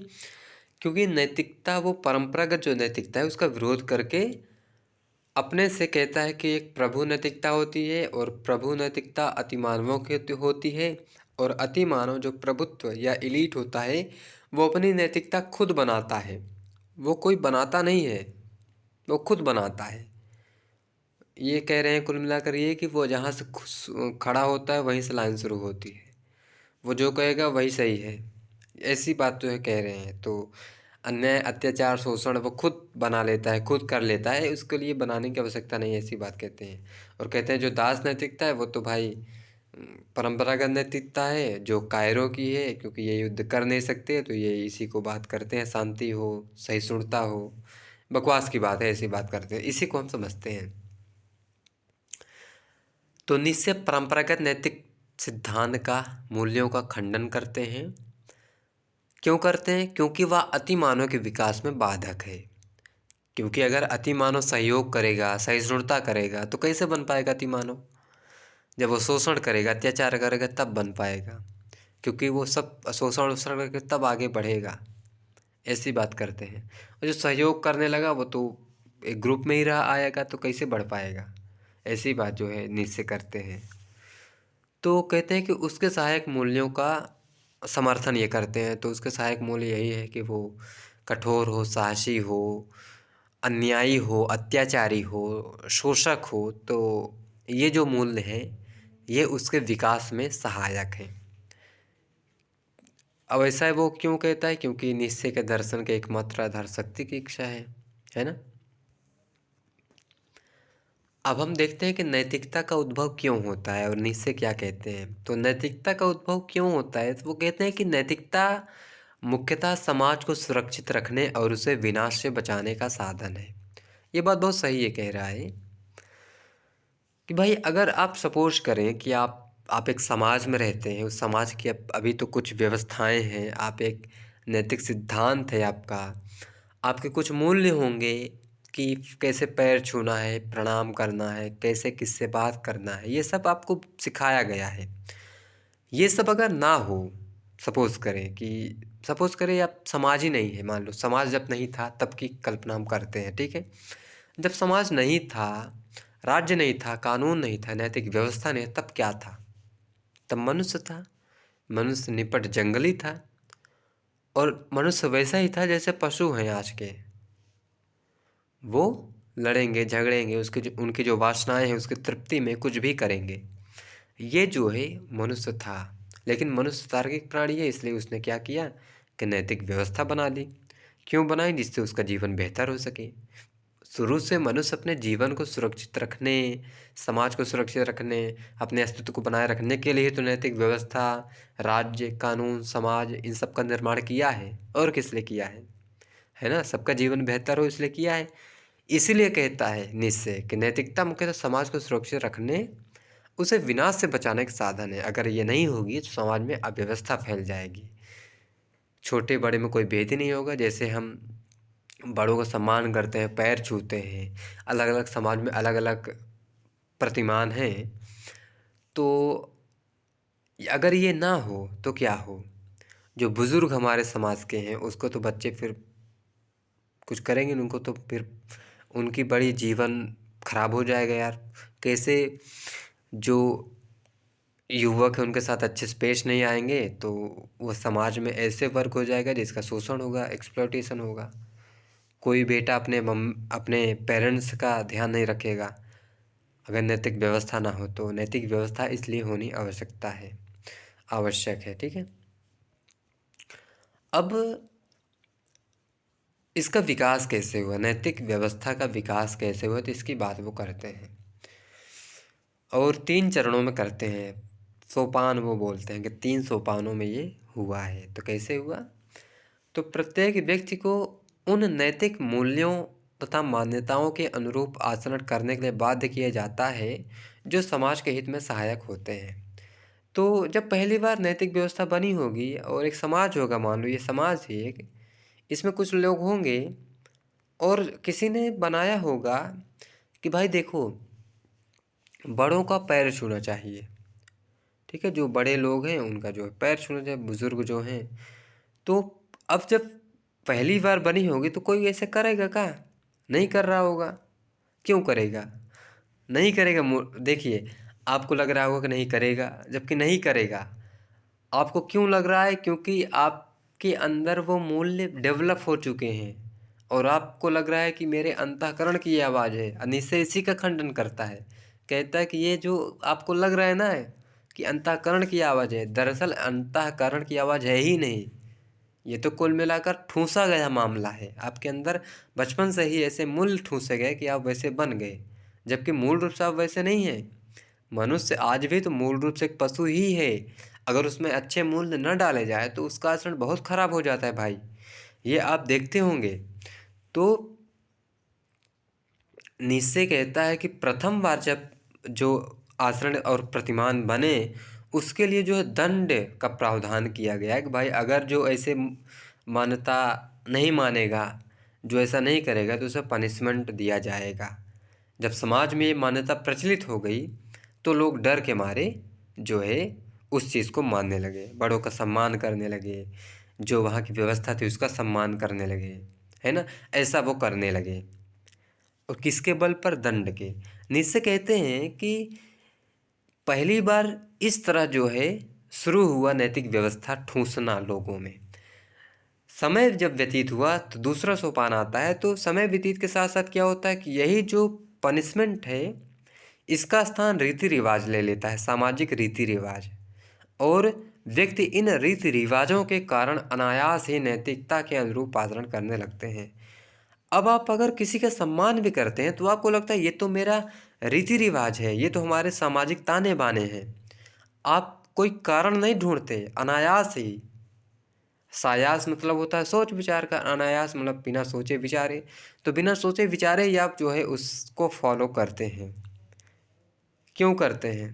Speaker 1: क्योंकि नैतिकता वो परंपरागत जो नैतिकता है उसका विरोध करके अपने से कहता है कि एक प्रभु नैतिकता होती है, और प्रभु नैतिकता अति मानवों की होती है, और अति मानव जो प्रभुत्व या एलीट होता है वो अपनी नैतिकता खुद बनाता है। वो कोई बनाता नहीं है, वो खुद बनाता है। ये कह रहे हैं कुल मिलाकर ये कि वो जहाँ से खड़ा होता है वहीं से लाइन शुरू होती है, वो जो कहेगा वही सही है, ऐसी बात जो है कह रहे हैं। तो अन्याय, अत्याचार, शोषण वो खुद बना लेता है, खुद कर लेता है, उसके लिए बनाने की आवश्यकता नहीं है, ऐसी बात कहते हैं। और कहते हैं जो दास नैतिकता है वो तो भाई परंपरागत नैतिकता है जो कायरों की है, क्योंकि ये युद्ध कर नहीं सकते, तो ये इसी को बात करते हैं, शांति हो, सहिष्णुता हो, बकवास की बात है, ऐसी बात करते हैं, इसी को हम समझते हैं। तो निश्चय परंपरागत नैतिक सिद्धांत का, मूल्यों का खंडन करते हैं। क्यों करते हैं? क्योंकि वह अति मानव के विकास में बाधक है। क्योंकि अगर अति मानव सहयोग करेगा, सहिष्णुता करेगा, तो कैसे बन पाएगा अति मानव? जब वो शोषण करेगा, अत्याचार करेगा, तब बन पाएगा, क्योंकि वो सब शोषण वोषण करके तब आगे बढ़ेगा, ऐसी बात करते हैं। और जो सहयोग करने लगा वो तो एक ग्रुप में ही रहा आएगा, तो कैसे बढ़ पाएगा, ऐसी बात जो है निश्चय करते हैं। तो कहते हैं कि उसके सहायक मूल्यों का समर्थन ये करते हैं। तो उसके सहायक मूल्य यही है कि वो कठोर हो, साहसी हो, अन्यायी हो, अत्याचारी हो, शोषक हो। तो ये जो मूल्य हैं ये उसके विकास में सहायक हैं। अब ऐसा वो क्यों कहता है? क्योंकि निश्चय के दर्शन के एकमात्र आधार शक्ति की इच्छा है ना। अब हम देखते हैं कि नैतिकता का उद्भव क्यों होता है और निश्चय क्या कहते हैं। तो नैतिकता का उद्भव क्यों होता है, तो वो कहते हैं कि नैतिकता मुख्यतः समाज को सुरक्षित रखने और उसे विनाश से बचाने का साधन है। ये बात बहुत सही है, कह रहा है कि भाई अगर आप सपोज करें कि आप एक समाज में रहते हैं, उस समाज की अभी तो कुछ व्यवस्थाएं हैं, आप एक नैतिक सिद्धांत है आपका, आपके कुछ मूल्य होंगे कि कैसे पैर छूना है, प्रणाम करना है, कैसे किससे बात करना है, ये सब आपको सिखाया गया है। ये सब अगर ना हो, सपोज करें आप समाज ही नहीं है, मान लो समाज जब नहीं था तब की कल्पना हम करते हैं, ठीक है। जब समाज नहीं था, राज्य नहीं था, कानून नहीं था, नैतिक व्यवस्था नहीं, तब क्या था? तब मनुष्य था। मनुष्य निपट जंगली था और मनुष्य वैसा ही था जैसे पशु हैं आज के। वो लड़ेंगे, झगड़ेंगे, उनकी जो वासनाएं हैं उसकी तृप्ति में कुछ भी करेंगे। ये जो है मनुष्य था। लेकिन मनुष्य तार्किक प्राणी है, इसलिए उसने क्या किया कि नैतिक व्यवस्था बना ली। क्यों बनाई? जिससे उसका जीवन बेहतर हो सके। शुरू से मनुष्य अपने जीवन को सुरक्षित रखने, समाज को सुरक्षित रखने, अपने अस्तित्व को बनाए रखने के लिए तो नैतिक व्यवस्था, राज्य, कानून, समाज, इन सब का निर्माण किया है। और किस लिए किया है ना? सबका जीवन बेहतर हो इसलिए किया है। इसीलिए कहता है निश्चय कि नैतिकता मुख्यतः समाज को सुरक्षित रखने, उसे विनाश से बचाने का साधन है। अगर ये नहीं होगी तो समाज में अव्यवस्था फैल जाएगी, छोटे बड़े में कोई भेद ही नहीं होगा। जैसे हम बड़ों का सम्मान करते हैं, पैर छूते हैं, अलग अलग समाज में अलग अलग प्रतिमान हैं। तो अगर ये ना हो तो क्या हो? जो बुज़ुर्ग हमारे समाज के हैं उसको तो बच्चे फिर कुछ करेंगे नहीं, उनको तो फिर उनकी बड़ी जीवन खराब हो जाएगा यार। कैसे जो युवक है उनके साथ अच्छे से पेश नहीं आएंगे तो वो समाज में ऐसे वर्क हो जाएगा जिसका शोषण होगा, एक्सप्लॉयटेशन होगा। कोई बेटा अपने पेरेंट्स का ध्यान नहीं रखेगा अगर नैतिक व्यवस्था ना हो। तो नैतिक व्यवस्था इसलिए होनी आवश्यक है, ठीक है। अब इसका विकास कैसे हुआ, नैतिक व्यवस्था का विकास कैसे हुआ, तो इसकी बात वो करते हैं और 3 चरणों में करते हैं। सोपान वो बोलते हैं कि 3 सोपानों में ये हुआ है। तो कैसे हुआ? तो प्रत्येक व्यक्ति को उन नैतिक मूल्यों तथा मान्यताओं के अनुरूप आचरण करने के लिए बाध्य किया जाता है जो समाज के हित में सहायक होते हैं। तो जब पहली बार नैतिक व्यवस्था बनी होगी और एक समाज होगा, मान लो ये समाज है एक, इसमें कुछ लोग होंगे और किसी ने बनाया होगा कि भाई देखो, बड़ों का पैर छूना चाहिए, ठीक है। जो बड़े लोग हैं उनका जो है पैर छूना चाहिए, बुजुर्ग जो हैं। तो अब जब पहली बार बनी होगी तो कोई ऐसे करेगा क्या? नहीं कर रहा होगा। क्यों करेगा? नहीं करेगा। देखिए, आपको लग रहा होगा कि नहीं करेगा, जबकि नहीं करेगा। आपको क्यों लग रहा है? क्योंकि आपके अंदर वो मूल्य डेवलप हो चुके हैं और आपको लग रहा है कि मेरे अंतःकरण की ये आवाज़ है। निश्चय इसी का खंडन करता है, कहता है कि ये जो आपको लग रहा है ना कि अंतःकरण की आवाज़ है, दरअसल अंतःकरण की आवाज़ है ही नहीं। ये तो कुल मिलाकर ठूंसा गया मामला है। आपके अंदर बचपन से ही ऐसे मूल्य ठूंसे गए कि आप वैसे बन गए, जबकि मूल रूप से आप वैसे नहीं हैं। मनुष्य आज भी तो मूल रूप से एक पशु ही है। अगर उसमें अच्छे मूल्य न डाले जाए तो उसका आचरण बहुत खराब हो जाता है भाई, ये आप देखते होंगे। तो निश्चय कहता है कि प्रथम बार जब जो आचरण और प्रतिमान बने उसके लिए जो है दंड का प्रावधान किया गया है कि भाई अगर जो ऐसे मान्यता नहीं मानेगा, जो ऐसा नहीं करेगा तो उसे पनिशमेंट दिया जाएगा। जब समाज में ये मान्यता प्रचलित हो गई तो लोग डर के मारे जो है उस चीज़ को मानने लगे, बड़ों का सम्मान करने लगे, जो वहाँ की व्यवस्था थी उसका सम्मान करने लगे, है ना। ऐसा वो करने लगे और किसके बल पर? दंड के। निश्चय कहते हैं कि पहली बार इस तरह जो है शुरू हुआ नैतिक व्यवस्था ठूंसना लोगों में। समय जब व्यतीत हुआ तो दूसरा सोपान आता है। तो समय व्यतीत के साथ साथ क्या होता है कि यही जो पनिशमेंट है इसका स्थान रीति रिवाज ले लेता है, सामाजिक रीति रिवाज। और व्यक्ति इन रीति रिवाजों के कारण अनायास ही नैतिकता के अनुरूप आचरण करने लगते हैं। अब आप अगर किसी का सम्मान भी करते हैं तो आपको लगता है ये तो मेरा रीति रिवाज है, ये तो हमारे सामाजिक ताने बाने हैं। आप कोई कारण नहीं ढूंढते, अनायास ही। सायास मतलब होता है सोच विचार का, अनायास मतलब बिना सोचे विचारे। तो बिना सोचे विचारे ही आप जो है उसको फॉलो करते हैं। क्यों करते हैं?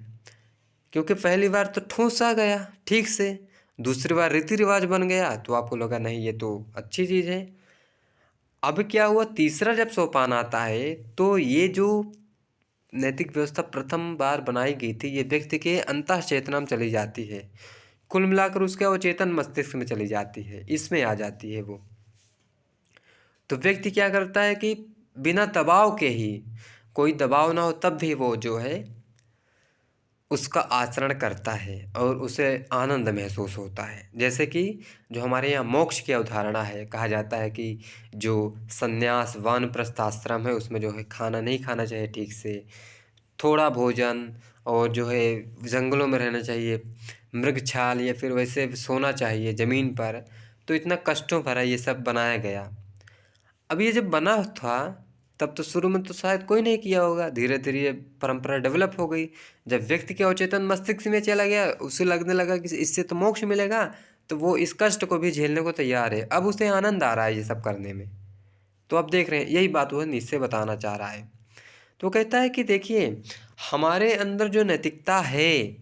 Speaker 1: क्योंकि पहली बार तो ठूंसा गया ठीक से, दूसरी बार रीति रिवाज बन गया तो आपको लगा नहीं ये तो अच्छी चीज़ है। अब क्या हुआ, तीसरा जब सोपान आता है तो ये जो नैतिक व्यवस्था प्रथम बार बनाई गई थी ये व्यक्ति के अंतः चेतना में चली जाती है, कुल मिलाकर उसके अवचेतन मस्तिष्क में चली जाती है, इसमें आ जाती है वो। तो व्यक्ति क्या करता है कि बिना दबाव के ही, कोई दबाव ना हो तब भी वो जो है उसका आचरण करता है और उसे आनंद महसूस होता है। जैसे कि जो हमारे यहाँ मोक्ष की अवधारणा है, कहा जाता है कि जो संन्यास वानप्रस्थ आश्रम है उसमें जो है खाना नहीं खाना चाहिए ठीक से, थोड़ा भोजन, और जो है जंगलों में रहना चाहिए, मृगछाल या फिर वैसे सोना चाहिए ज़मीन पर। तो इतना कष्टों भरा ये सब बनाया गया। अब ये जब बना था तब तो शुरू में तो शायद कोई नहीं किया होगा, धीरे धीरे ये परंपरा डेवलप हो गई। जब व्यक्ति के अवचेतन मस्तिष्क में चला गया, उसे लगने लगा कि इससे तो मोक्ष मिलेगा, तो वो इस कष्ट को भी झेलने को तैयार है। अब उसे आनंद आ रहा है ये सब करने में। तो अब देख रहे हैं यही बात वो नीचे बताना चाह रहा है। तो कहता है कि देखिए हमारे अंदर जो नैतिकता है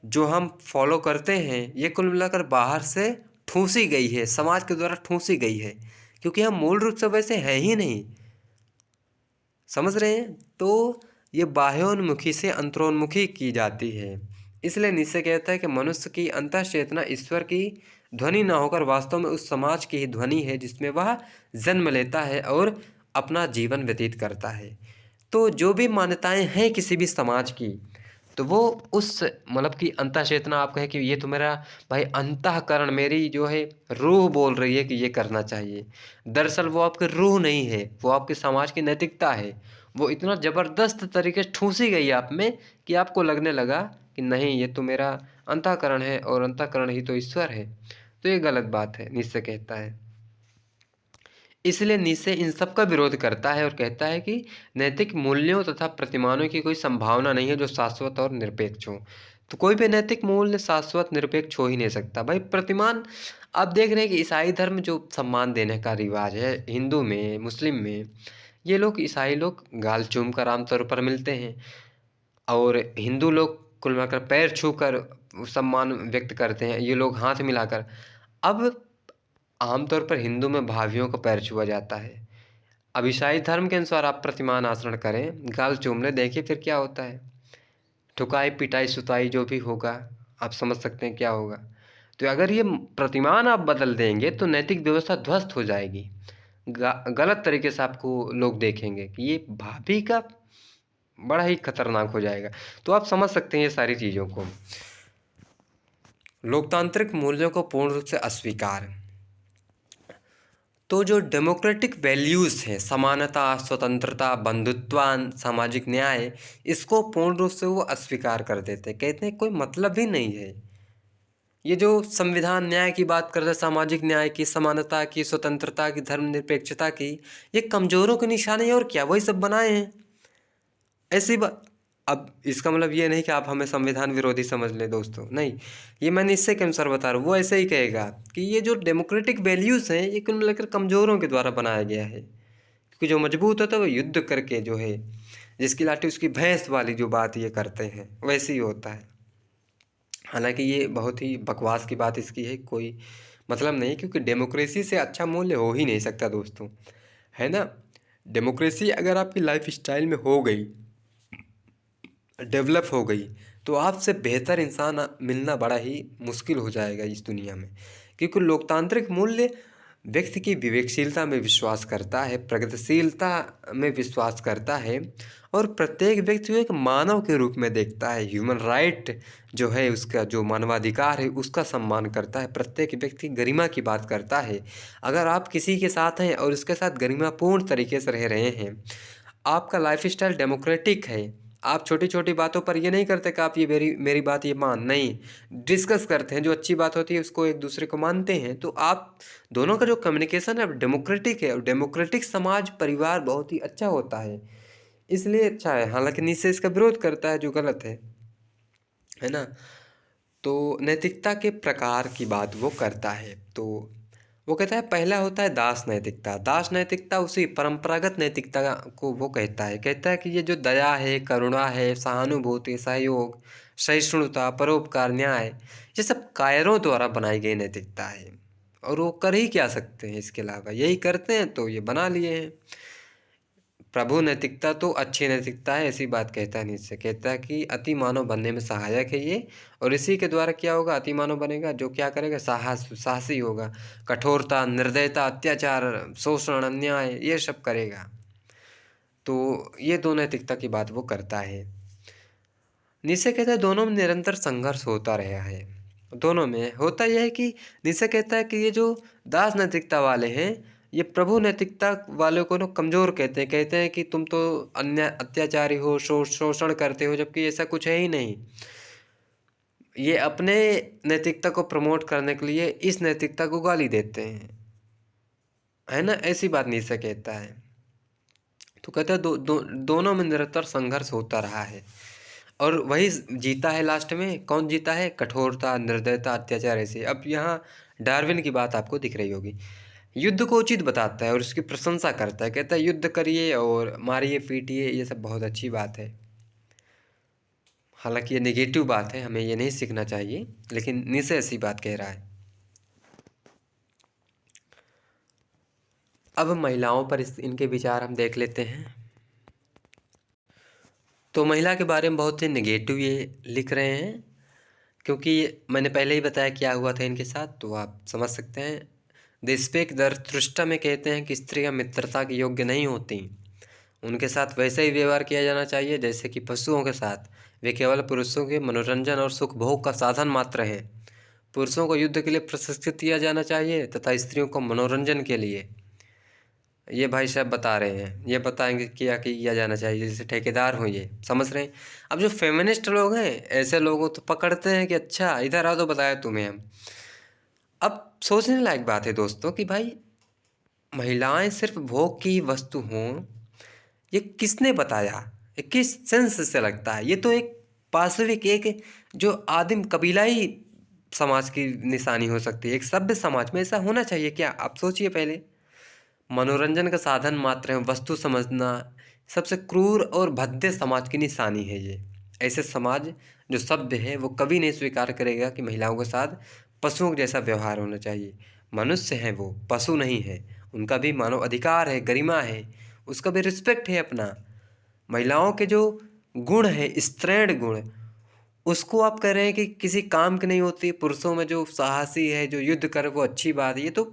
Speaker 1: जो हम फॉलो करते हैं ये कुल मिलाकर बाहर से ठूंसी गई है, समाज के द्वारा ठूंसी गई है, क्योंकि हम मूल रूप से वैसे हैं ही नहीं। समझ रहे हैं? तो ये बाह्योन्मुखी से अंतरोन्मुखी की जाती है। इसलिए नीचे कहता है कि मनुष्य की अंतः चेतना ईश्वर की ध्वनि न होकर वास्तव में उस समाज की ही ध्वनि है जिसमें वह जन्म लेता है और अपना जीवन व्यतीत करता है। तो जो भी मान्यताएं हैं किसी भी समाज की, तो वो उस मतलब कि अंतः चेतना, आप कहें कि ये तो मेरा भाई अंतःकरण, मेरी जो है रूह बोल रही है कि ये करना चाहिए। दरअसल वो आपकी रूह नहीं है, वो आपके समाज की नैतिकता है। वो इतना ज़बरदस्त तरीके से ठूंसी गई आप में कि आपको लगने लगा कि नहीं ये तो मेरा अंतःकरण है और अंतःकरण ही तो ईश्वर है। तो ये गलत बात है, नीचे कहता है। इसलिए नीचे इन सब का विरोध करता है और कहता है कि नैतिक मूल्यों तथा प्रतिमानों की कोई संभावना नहीं है जो शाश्वत और निरपेक्ष हो। तो कोई भी नैतिक मूल्य शाश्वत निरपेक्ष हो ही नहीं सकता भाई। प्रतिमान, आप देख रहे हैं कि ईसाई धर्म जो सम्मान देने का रिवाज है, हिंदू में मुस्लिम में, ये लोग ईसाई लोग गाल चूम कर आमतौर पर मिलते हैं और हिंदू लोग कुल मिलाकर पैर छू कर सम्मान व्यक्त करते हैं, ये लोग हाथ मिलाकर। अब आमतौर पर हिंदू में भाइयों का पैर छुआ जाता है। अब ईसाई धर्म के अनुसार आप प्रतिमान आचरण करें, गाल चूम लें, देखिए फिर क्या होता है। ठुकाई पिटाई सुताई जो भी होगा, आप समझ सकते हैं क्या होगा। तो अगर ये प्रतिमान आप बदल देंगे तो नैतिक व्यवस्था ध्वस्त हो जाएगी। गलत तरीके से आपको लोग देखेंगे कि ये भाभी का बड़ा ही खतरनाक हो जाएगा। तो आप समझ सकते हैं ये सारी चीज़ों को। लोकतांत्रिक मूल्यों को पूर्ण रूप से अस्वीकार। तो जो डेमोक्रेटिक वैल्यूज़ हैं, समानता, स्वतंत्रता, बंधुत्व, सामाजिक न्याय, इसको पूर्ण रूप से वो अस्वीकार कर देते हैं। कहते हैं कोई मतलब ही नहीं है। ये जो संविधान न्याय की बात करता है, सामाजिक न्याय की, समानता की, स्वतंत्रता की, धर्मनिरपेक्षता की, ये कमज़ोरों की निशानी है और क्या, वही सब बनाए हैं ऐसी बात। अब इसका मतलब ये नहीं कि आप हमें संविधान विरोधी समझ लें दोस्तों, नहीं। ये मैंने इससे के अनुसार बता रहा हूँ, वो ऐसे ही कहेगा कि ये जो डेमोक्रेटिक वैल्यूज़ हैं ये कुल मिलाकर कमज़ोरों के द्वारा बनाया गया है, क्योंकि जो मजबूत होता है वो युद्ध करके जो है, जिसकी लाठी उसकी भैंस वाली जो बात ये करते हैं वैसे ही होता है। हालांकि ये बहुत ही बकवास की बात इसकी है, कोई मतलब नहीं, क्योंकि डेमोक्रेसी से अच्छा मूल्य हो ही नहीं सकता दोस्तों, है ना। डेमोक्रेसी अगर आपकी लाइफ स्टाइल में हो गई, डेवलप हो गई, तो आपसे बेहतर इंसान मिलना बड़ा ही मुश्किल हो जाएगा इस दुनिया में। क्योंकि लोकतांत्रिक मूल्य व्यक्ति की विवेकशीलता में विश्वास करता है, प्रगतिशीलता में विश्वास करता है और प्रत्येक व्यक्ति को एक मानव के रूप में देखता है। ह्यूमन राइट जो है, उसका जो मानवाधिकार है उसका सम्मान करता है। प्रत्येक व्यक्ति गरिमा की बात करता है। अगर आप किसी के साथ हैं और उसके साथ गरिमापूर्ण तरीके से रह रहे हैं, आपका लाइफस्टाइल डेमोक्रेटिक है, आप छोटी छोटी बातों पर ये नहीं करते कि आप ये मेरी मेरी बात ये मान, नहीं, डिस्कस करते हैं, जो अच्छी बात होती है उसको एक दूसरे को मानते हैं, तो आप दोनों का जो कम्युनिकेशन है डेमोक्रेटिक है। और डेमोक्रेटिक समाज परिवार बहुत ही अच्छा होता है, इसलिए अच्छा है। हालांकि नीचे इसका विरोध करता है जो गलत है ना। तो नैतिकता के प्रकार की बात वो करता है। तो वो कहता है पहला होता है दास नैतिकता। दास नैतिकता उसी परंपरागत नैतिकता को वो कहता है कि ये जो दया है, करुणा है, सहानुभूति, सहयोग, सहिष्णुता, परोपकार, न्याय, ये सब कायरों द्वारा बनाई गई नैतिकता है। और वो कर ही क्या सकते हैं, इसके अलावा यही करते हैं तो ये बना लिए हैं। प्रभु नैतिकता तो अच्छी नैतिकता है, ऐसी बात कहता है नीचे। कहता है कि अति मानव बनने में सहायक है ये, और इसी के द्वारा क्या होगा, अति मानव बनेगा जो क्या करेगा, साहसी होगा, कठोरता, निर्दयता, अत्याचार, शोषण, अन्याय, ये सब करेगा। तो ये दो नैतिकता की बात वो करता है। नीचे कहता है दोनों में निरंतर संघर्ष होता रहा है। दोनों में होता यह है कि नीचे कहता है कि ये जो दास नैतिकता वाले हैं, ये प्रभु नैतिकता वालों को ना कमज़ोर कहते हैं कि तुम तो अन्य अत्याचारी हो, शोषण करते हो, जबकि ऐसा कुछ है ही नहीं। ये अपने नैतिकता को प्रमोट करने के लिए इस नैतिकता को गाली देते हैं, है ना, ऐसी बात नीचे कहता है। तो कहता है दोनों में निरंतर संघर्ष होता रहा है और वही जीता है लास्ट में। कौन जीता है, कठोरता, निर्दयता, अत्याचार, ऐसे। अब यहाँ डार्विन की बात आपको दिख रही होगी। युद्ध को उचित बताता है और उसकी प्रशंसा करता है। कहता है युद्ध करिए और मारिए पीटिए, ये सब बहुत अच्छी बात है। हालांकि ये नेगेटिव बात है, हमें ये नहीं सीखना चाहिए, लेकिन नीचे ऐसी बात कह रहा है। अब महिलाओं पर इनके विचार हम देख लेते हैं। तो महिला के बारे में बहुत ही नेगेटिव ये लिख रहे हैं, क्योंकि मैंने पहले ही बताया क्या हुआ था इनके साथ, तो आप समझ सकते हैं। द स्पेक दरथृष्टा में कहते हैं कि स्त्रियां मित्रता की योग्य नहीं होती, उनके साथ वैसे ही व्यवहार किया जाना चाहिए जैसे कि पशुओं के साथ। वे केवल पुरुषों के मनोरंजन और सुख भोग का साधन मात्र हैं। पुरुषों को युद्ध के लिए प्रशिक्षित किया जाना चाहिए तथा स्त्रियों को मनोरंजन के लिए। ये भाई साहब बता रहे हैं, ये बताएंगे क्या किया जाना चाहिए, जैसे ठेकेदार हो, ये समझ रहे हैं। अब जो फेमिनिस्ट लोग हैं, ऐसे लोगों तो पकड़ते हैं कि अच्छा इधर आओ तो बताया तुम्हें हम। अब सोचने लायक बात है दोस्तों कि भाई महिलाएं सिर्फ भोग की वस्तु हों, ये किसने बताया, ये किस सेंस से लगता है। ये तो एक पाशविक, एक जो आदिम कबीलाई समाज की निशानी हो सकती है। एक सभ्य समाज में ऐसा होना चाहिए क्या, आप सोचिए पहले। मनोरंजन का साधन मात्र है, वस्तु समझना सबसे क्रूर और भद्दे समाज की निशानी है ये। ऐसे समाज जो सभ्य है वो कभी नहीं स्वीकार करेगा कि महिलाओं के साथ पशुओं जैसा व्यवहार होना चाहिए। मनुष्य हैं वो, पशु नहीं है। उनका भी मानव अधिकार है, गरिमा है, उसका भी रिस्पेक्ट है अपना। महिलाओं के जो गुण है, स्त्रीण गुण, उसको आप कह रहे हैं कि किसी काम की नहीं होती। पुरुषों में जो साहसी है, जो युद्ध करे, वो अच्छी बात है। ये तो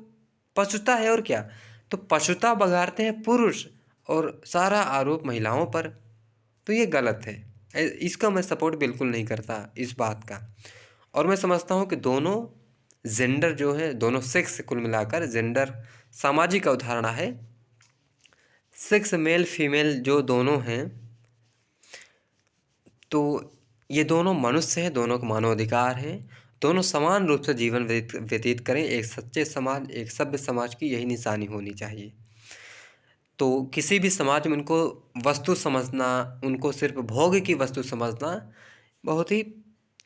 Speaker 1: पशुता है और क्या। तो पशुता बघाड़ते हैं पुरुष और सारा आरोप महिलाओं पर, तो ये गलत है। इसका मैं सपोर्ट बिल्कुल नहीं करता इस बात का। और मैं समझता हूँ कि दोनों जेंडर जो है, दोनों सेक्स, कुल मिलाकर जेंडर सामाजिक अवधारणा है। सेक्स मेल फीमेल जो दोनों हैं, तो ये दोनों मनुष्य हैं, दोनों का मानवाधिकार है। दोनों समान रूप से जीवन व्यतीत करें। एक सच्चे समाज, एक सभ्य समाज की यही निशानी होनी चाहिए। तो किसी भी समाज में उनको वस्तु समझना, उनको सिर्फ भोग की वस्तु समझना बहुत ही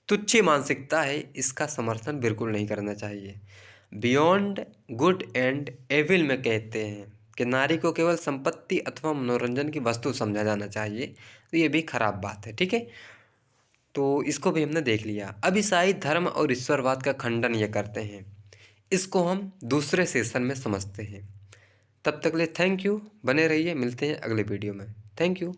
Speaker 1: तुच्छ मानसिकता है। इसका समर्थन बिल्कुल नहीं करना चाहिए। बियॉन्ड गुड एंड एविल में कहते हैं कि नारी को केवल संपत्ति अथवा मनोरंजन की वस्तु समझा जाना चाहिए, तो ये भी खराब बात है, ठीक है। तो इसको भी हमने देख लिया। अब ईसाई धर्म और ईश्वरवाद का खंडन ये करते हैं, इसको हम दूसरे सेशन में समझते हैं। तब तक के लिए थैंक यू, बने रहिए, मिलते हैं अगले वीडियो में। Thank you.